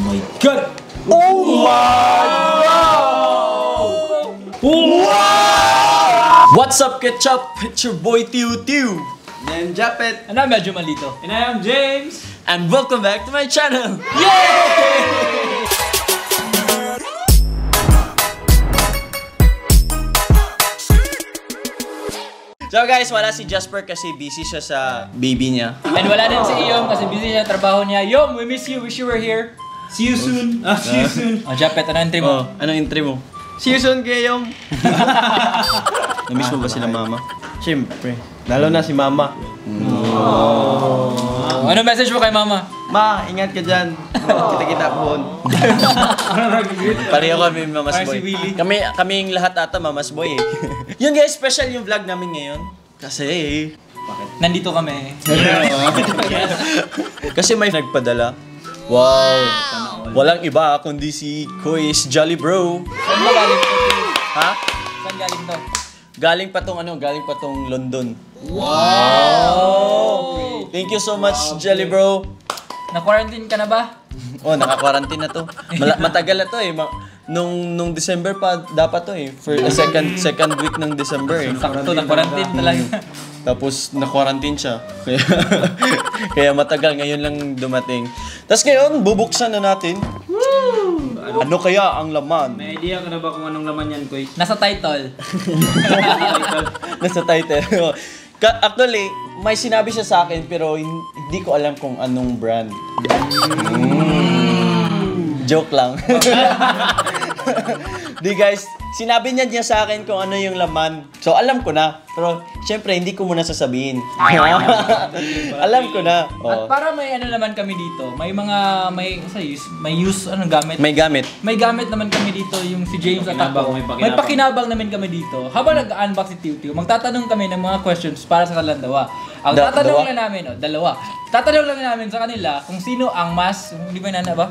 my God! Oh my God! Wow! What's up, Ketchup? It's your boy Tiu Tiu. I'm Japet. And I'm medyo malito. And I am James. And welcome back to my channel. Yay! So guys, wala si Jasper kasi busy siya sa baby niya. And wala din si Iyom kasi busy siya sa trabaho niya. Yom, we miss you. Wish you were here. See you soon. See you soon. Oh, Japet, ano entry mo? Anong entry mo? See you soon, Kayong. Namiss mo ba sila mama? Siyempre. Lalo na si Mama. Ano message mo kay Mama? Ma, ingat ka dyan. Kita-kita po. Pareho kami Mamas Parang Boy. si Willie. Kaming lahat ata Mamas Boy eh. Yun guys, special yung vlog namin ngayon. Kasi Nandito kami. Kasi may nagpadala. Wow! Walang iba kundi si Kois Jolly Bro. Saan ba galing to? Ha? Saan galing to? Galing pa tong London. Wow! Thank you so much, Jolly Bro. Na-quarantine ka na ba? Oh, naka-quarantine na to. Matagal na to eh. Nung December pa dapat to eh. For the second week ng December eh. Sakto, na-quarantine talaga. Tapos na-quarantine siya. Kaya matagal ngayon lang dumating. Tapos ngayon, bubuksan na natin. Ano kaya ang laman? May idea ka na ba kung anong laman yan, Koy? Nasa title. Nasa title. Actually, may sinabi siya sa akin pero hindi ko alam kung anong brand. Joke lang. Di guys, sinabi niya sa akin kung ano yung laman. So alam ko na. Pero syempre hindi ko muna sasabihin. Alam ko na. At para may ano naman kami dito, may mga may anong gamit? May gamit. May gamit naman kami dito yung si James at ako. May pakinabang. May pakinabang namin kami dito. Habang nag-unbox si Tiu Tiu, magtatanong kami ng mga questions para sa kanilang dalawa. Ang tatanong lang namin, dalawa. Tatanong lang namin sa kanila kung sino ang mas, hindi ba nana ba?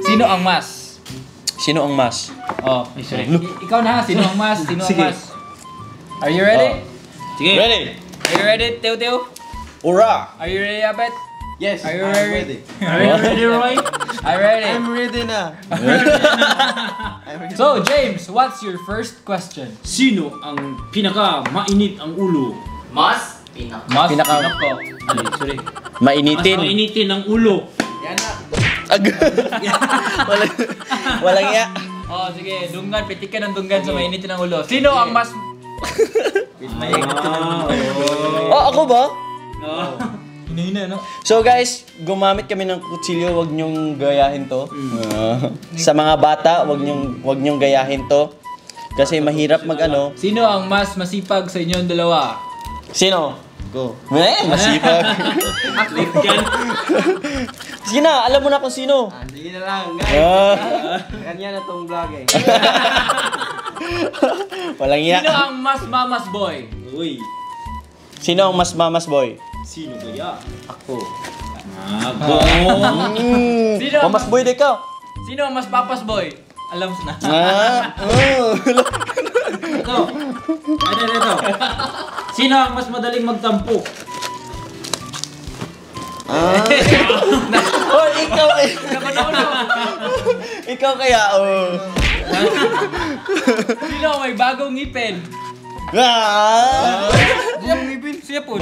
Sino ang mas? Sino ang mas? Oh, ikaw na ha, sino ang mas? Sino ang mas? Are you ready? Sige. Ready? Are you ready, Tiu Tiu? Ura! Are you ready, Abet? Yes, Are you I'm ready? ready. Are you ready, Roy? Are you ready? I'm ready na. So, James, what's your first question? Sino ang pinaka-mainit ang ulo? Mas Pinaka- Sorry. Mainitin. Mas mainitin ang ulo. Yan na. Walang iya. Oh, sige, dunggan, pitikan ng dunggan sa mainitin ng ulo. Sino ang mas... Oh, ako ba? Hinahina, no? So guys, gumamit kami ng kutsilyo, wag niyong gayahin to. Sa mga bata, wag niyong gayahin to. Kasi mahirap mag-ano. Sino ang mas masipag sa inyong dalawa? Sino? Go. Masipag. Athlete yan. Sige na, alam mo na kung sino. Sige na lang, guys. Kanya na tong vlog eh. Walang iya. Sino ang mas mamas boy? Uy. Sino ang mas mamas boy? Sino kaya? Ako. Ako. Sino ang Mamas boy de ka. Sino ang mas papas boy? Alam mo na. Ito. Ito. Sino ang mas madaling magtampo? Oh, ikaw eh. Ikaw kaya, oh. Sino ang may bagong ngipin? Siya po.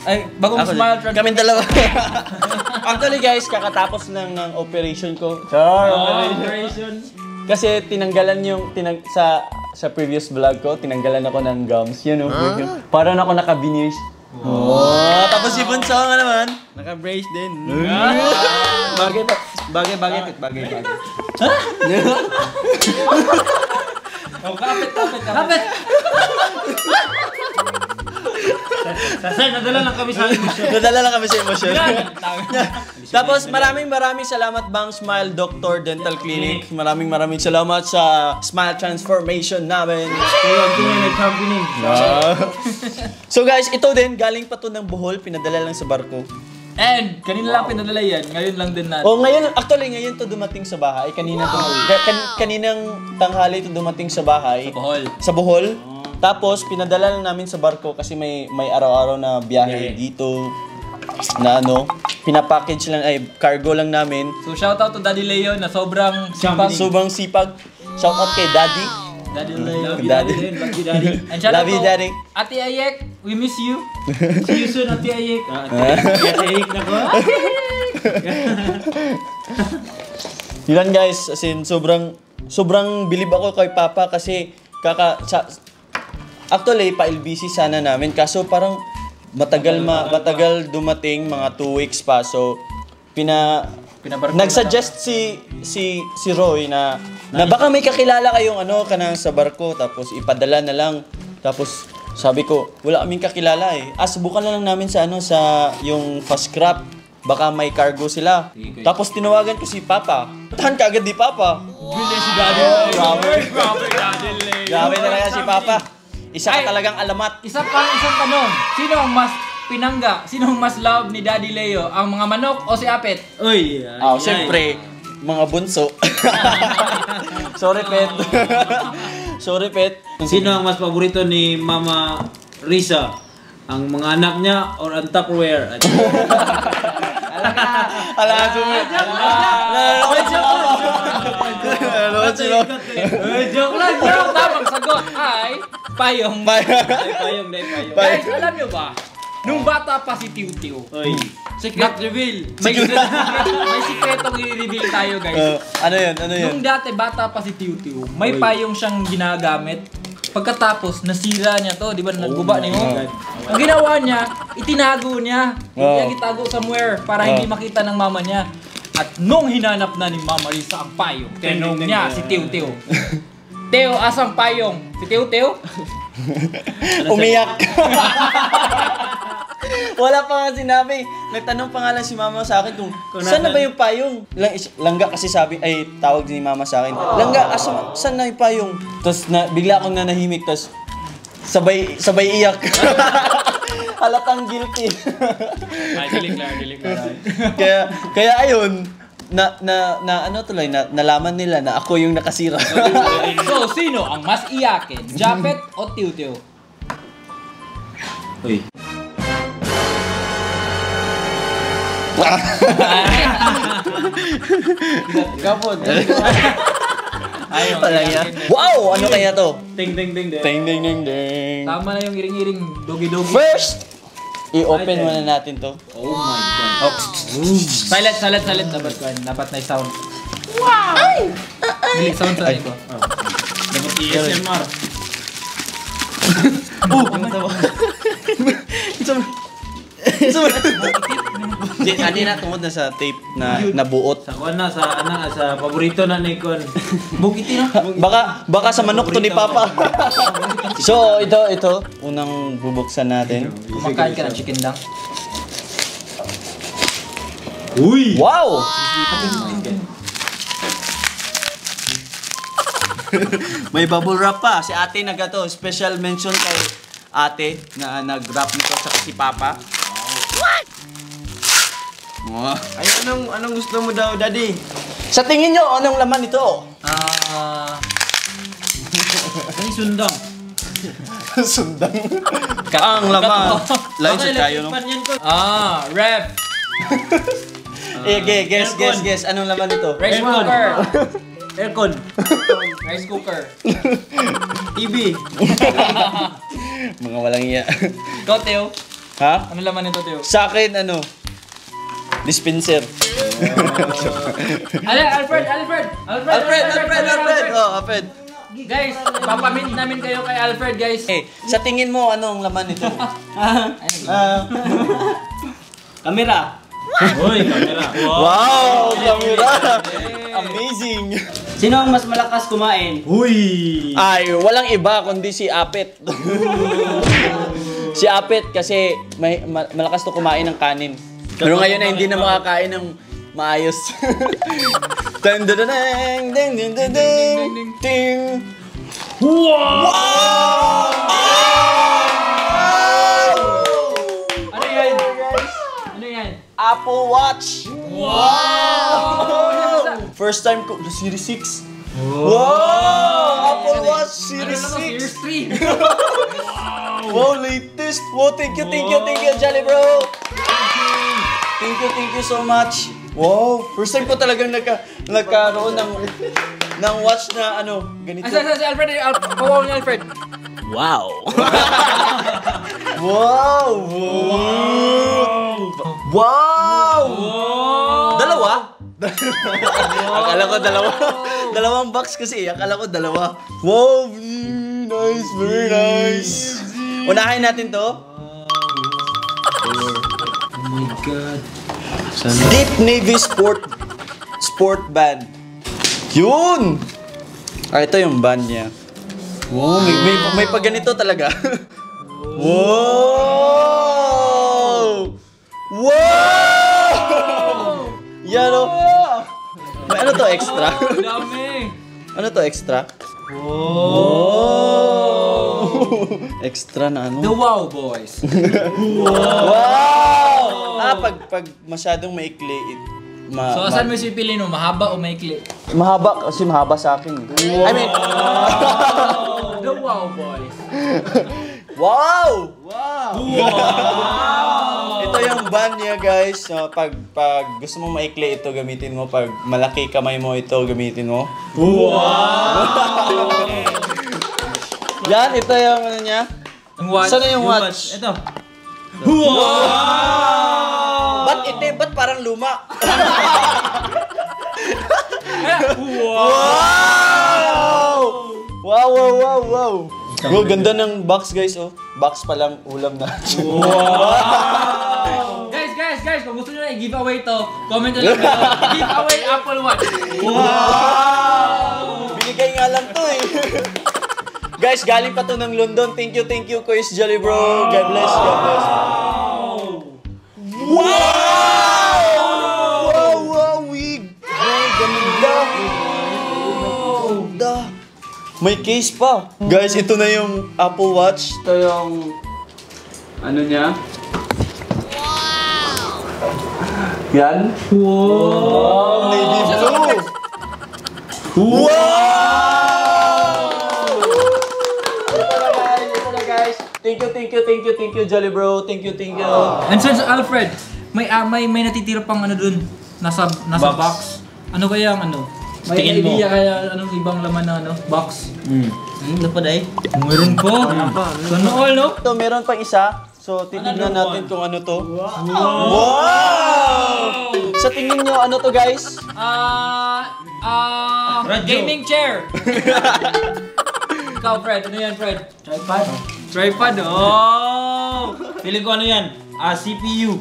Ay, bagong smile trend. Kaming dalawa. Actually guys, kakatapos ng operation ko. Operation. Kasi sa previous vlog ko, tinanggalan ako ng gums. Yun, parang ako naka-veneers. Tapos si Bunso nga naman. Naka-brace din. Bagay. Oh, kapit. Nadala lang kami sa emosyon. Nadala lang kami sa emosyon. Tapos maraming salamat Bang Smile Doctor Dental Clinic. Maraming salamat sa Smile Transformation namin. So guys, ito din, galing pa to ng Bohol, pinadala lang sa barko. And, kanina lang pinadala yan. Ngayon lang din natin. Oh, ngayon to dumating sa bahay. Kaninang tanghali to dumating sa bahay. Sa Bohol. Tapos pinadala lang namin sa barko kasi may araw-araw na biyahe dito na ano. pinapackage lang, ay cargo lang namin. So shoutout to Daddy Leo na sobrang sipag. Sobrang sipag. Shout out kay Daddy. Daddy Leo. Daddy. Love you, Daddy. And shoutout Love you, to Daddy. Ate Ayek, we miss you. See you soon, Ate Ayek. Ate Ayek na ko. Yun guys, as in, sobrang bilib ako kay Papa kasi actually, pa-LBC sana namin kaso parang matagal dumating, mga 2 weeks pa. So, nag-suggest si Roy na baka may kakilala kayong kanang sa barko tapos ipadala na lang. Tapos sabi ko, wala kaming kakilala eh. Subukan na lang namin sa yung fast crab. Baka may cargo sila. Tapos tinawagan ko si Papa. Tahan ka agad di Papa. Bilhin si Daddy Leo. Grabe Daddy Leo. Grabe talaga si Papa. Isa ka talagang alamat. Isang tanong. Sino ang mas pinangga? Sino ang mas love ni Daddy Leo? Ang mga manok o si Apet? Uy. Siyempre, mga bunso. Sorry, Pet. Sorry, Pet. Sino ang mas paborito ni Mama Risa? Ang mga anak niya or ang Tupperware? Joke lang. Pero tamang sagot ay payong. Payong. Guys, alam nyo ba? Nung bata pa si Tiw-Tiw. Secret reveal. May sikretong i-reveal tayo, guys. Ano yun? Nung dati bata pa si Tiw-Tiw, may payong siyang ginagamit. Pagkatapos, nasira niya to, di ba? Nagguba niyo. Ang ginawa niya, itinago niya. Kaya itago somewhere para hindi makita ng mama niya. At nung hinanap na ni Mama Risa ang payong, tinanong niya si Tiw-Tiw. Teo, asang payong? Si Tiw-Tiw? Umiyak. Wala pa nga sinabi. Nagtanong pa nga lang si Mama sa akin kung saan na ba yung payong? Langga kasi tawag ni Mama sa akin. Langga, saan na yung payong? Tapos bigla akong nanahimik, tapos sabay iyak. Halatang guilty. Ay, dilik lang. Kaya ayun, nalaman nila na ako yung nakasira. So, sino ang mas iyakin? Japet o Tiw-Tiw? Uy. Kapod. Ayaw. Wow! Ano kaya to? Ding. Ding. Tama na yung iring-iring dogi-dogi. First, i-open muna natin to. Oh my God. Silent. Dapat na sound. Wow! Ay! Sound sa ko. Dapat ASMR. Ano na tungod na sa tape na nabuot. Sa paborito na ni Kon. Bukiti na. Baka sa manok to ni Papa. So, ito. Unang bubuksan natin. Kumakain ka ng chicken lang. Uy! Wow! May bubble wrap pa. Si ate nagato. Special mention kay ate na nag-wrap nito sa si Papa. What? Wow. Ay, anong gusto mo daw, Daddy? Sa tingin nyo, anong laman nito? Ay, sundang. Sundang. Ang laman. Lain sa kayo, no? Ref. Guess. Anong laman nito? Rice cooker. Aircon. Rice cooker. TV. Mga walang iya. Ikaw, Teo. Ha? Ano laman nito, Teo? Sa akin, dispenser. Alfred. Oh, Alfred. Guys, papamit namin kayo kay Alfred, guys. Sa tingin mo, anong laman nito? Kamera. Uy, kamera. Wow! Kamera! Amazing! Sino ang mas malakas kumain? Uy! Ay, walang iba kundi si Apet. Si Apet kasi malakas to kumain ng kanin. Pero ngayon na hindi na makakain ng maayos. Ding ding ding ding ding ding ding. Wow! Ano yan? Apple Watch. Wow! First time ko, Series 6. Wow! Apple Watch Series 6. Series 3. Wow, latest. Wow, thank you, Jolly Bro. Thank you so much. Wow, first time ko talagang nagkaroon ng watch na ano, ganito. Si Alfred, kawawa ni Alfred. Wow! Wow! Wow! Dalawa? Akala ko dalawa. Dalawang box kasi. Akala ko dalawa. Wow! Nice, very nice. Unahin natin to. Oh my God. Deep Navy Sport Band. Yun! Ito yung band niya. Wow, may pag ganito talaga. Wow! Wow! Yan o. May ano to extra? Dami. Ano to extra? Wow! Extra na ano? The Wow Boys. Wow! Pag masyadong maikli, So, saan mo sipilin mo? Mahaba o maikli? mahaba kasi mahaba sa akin. I mean, The Wow Boys. wow! Ito yung band niya, guys. Pag gusto mo maikli ito, gamitin mo. Pag malaki kamay mo, ito gamitin mo. Yan, ito yung ano niya. Ang watch. Saan na yung watch? Ito. Ba't parang luma? Wow! Wow, ganda ng box, guys, oh. Box pa lang, ulam na. Guys, kung gusto nyo na i-giveaway to, comment nyo lang dito. Giveaway Apple Watch. Binigay nga lang to, eh. Guys, galing pa to ng London. Thank you, Kuis Jolly Bro. God bless. Wow, wig. Ganda. May case pa. Guys, ito na yung Apple Watch. Ito yung ano niya. Yan. Wow! Navy blue. Wow! Ito na guys. Thank you, Jolly Bro. Thank you. And since Alfred, may natitira pang ano dun, nasa box. Ano kaya ang ano? May Tingin mo. idea kaya anong ibang laman na ano, box? Ano pa dahil? Meron po. Sana all, no? Ito, meron pang isa. So, titignan natin kung ano to. Wow! Sa tingin nyo, ano to, guys? Gaming chair. Ikaw, Fred. Ano yan, Fred? Tripod, oh! Feeling ko ano yan? CPU.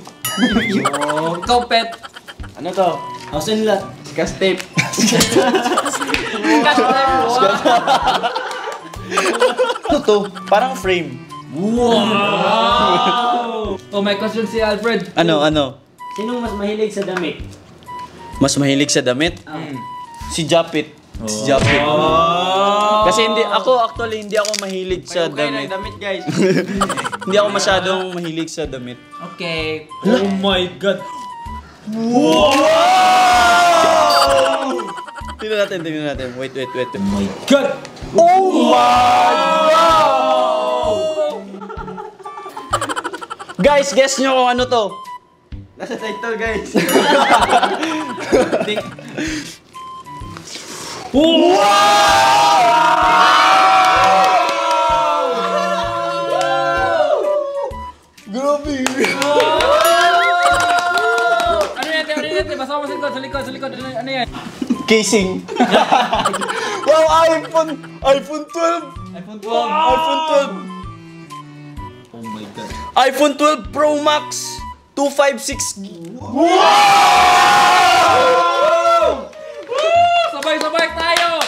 Ikaw, pet. Ano to? House and lot. Scotch tape. Ano to? Parang frame. Wow! Oh, may question si Alfred. Ano? Sinong mas mahilig sa damit? Mas mahilig sa damit? Si Japit. Si Japit. Kasi hindi ako mahilig sa damit. Damit, guys. Hindi ako masyadong mahilig sa damit. Okay. Oh my God. Tingnan natin. Wait. Oh my God. Oh my God! Guys, guess nyo kung ano to. Nasa title, guys. Grabe! Ano yan? Basta mo sa likod. Ano yan? Casing. Wow, iPhone 12. iPhone 12. iPhone 12. Oh my God. iPhone 12 Pro Max 256. Sabay-sabay tayo!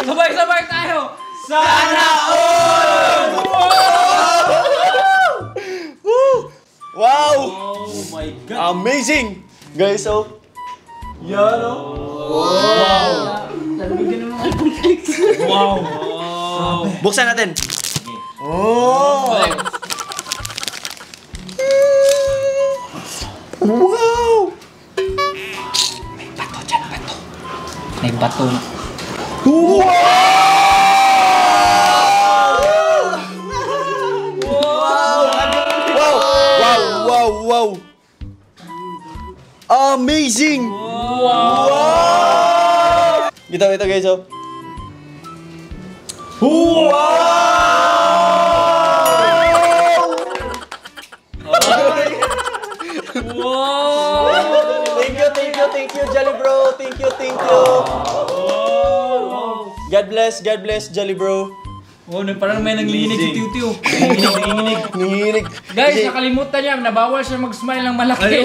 Sabay-sabay tayo! Sana all! Wow! Oh my God. Amazing! Guys, oh. Yan, oh. Wow. Buksan natin. Oh! Wow! May bato. Wow! Amazing! Wow! Ito guys, oh. Wow! Thank you, Jolly Bro. Thank you. God bless, Jolly Bro. Oh, parang may nanglinig si Tiu-Tiu. Nanginig. Guys, nakalimutan niya, nabawal siya mag-smile ng malaki.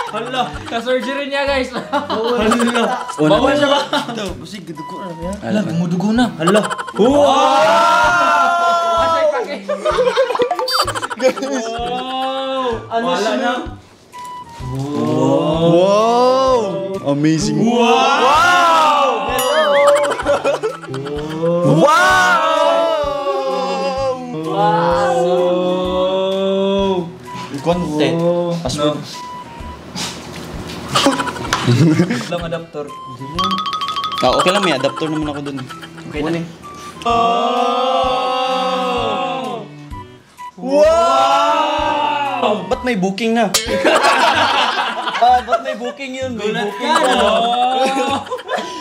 Hala. Sa-surgery niya, guys. Hala. Bawal siya ba? Ito, busig, dugo na. Alam, gumudugo na. Hala. Asay pake. Ano Wala na. Wow! Amazing. Wow! Content. Password. Lang adapter. Okay lang, may adapter naman ako dun. Okay na. Wow! Ba't may booking na? Ba't may booking yun? May booking na.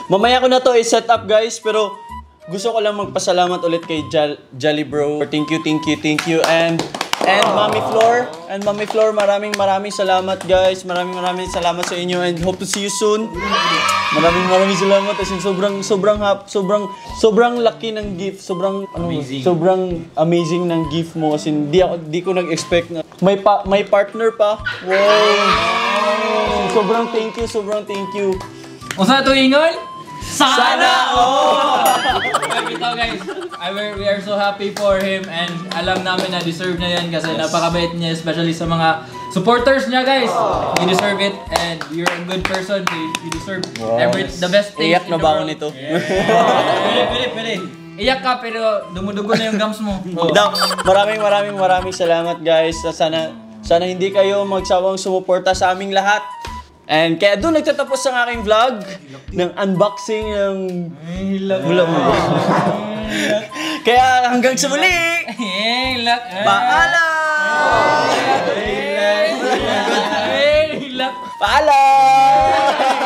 Mamaya ko na to i-set up guys, pero gusto ko lang magpasalamat ulit kay Jolly Bro. Thank you. And Mami Flor, maraming salamat guys. Maraming salamat sa inyo and hope to see you soon. Maraming salamat kasi sobrang laki ng gift. Sobrang amazing ng gift mo kasi di ko nag-expect na may partner pa. Wow. Sobrang thank you. O sa tuwingon? Sana all! Ito guys, we are so happy for him and alam namin na deserve niya yan kasi napakabait niya, especially sa mga supporters niya guys. You deserve it and you're a good person. You deserve the best thing Iyak in na the ba ako world. nito? Pwede. Iyak ka pero dumudugo na yung gums mo. Maraming salamat guys. Sana hindi kayo magsawang sumuporta sa aming lahat. And kaya doon nagtatapos ang aking vlog ng unboxing ng hula mo. Kaya hanggang sa muli! Paalam! Paalam!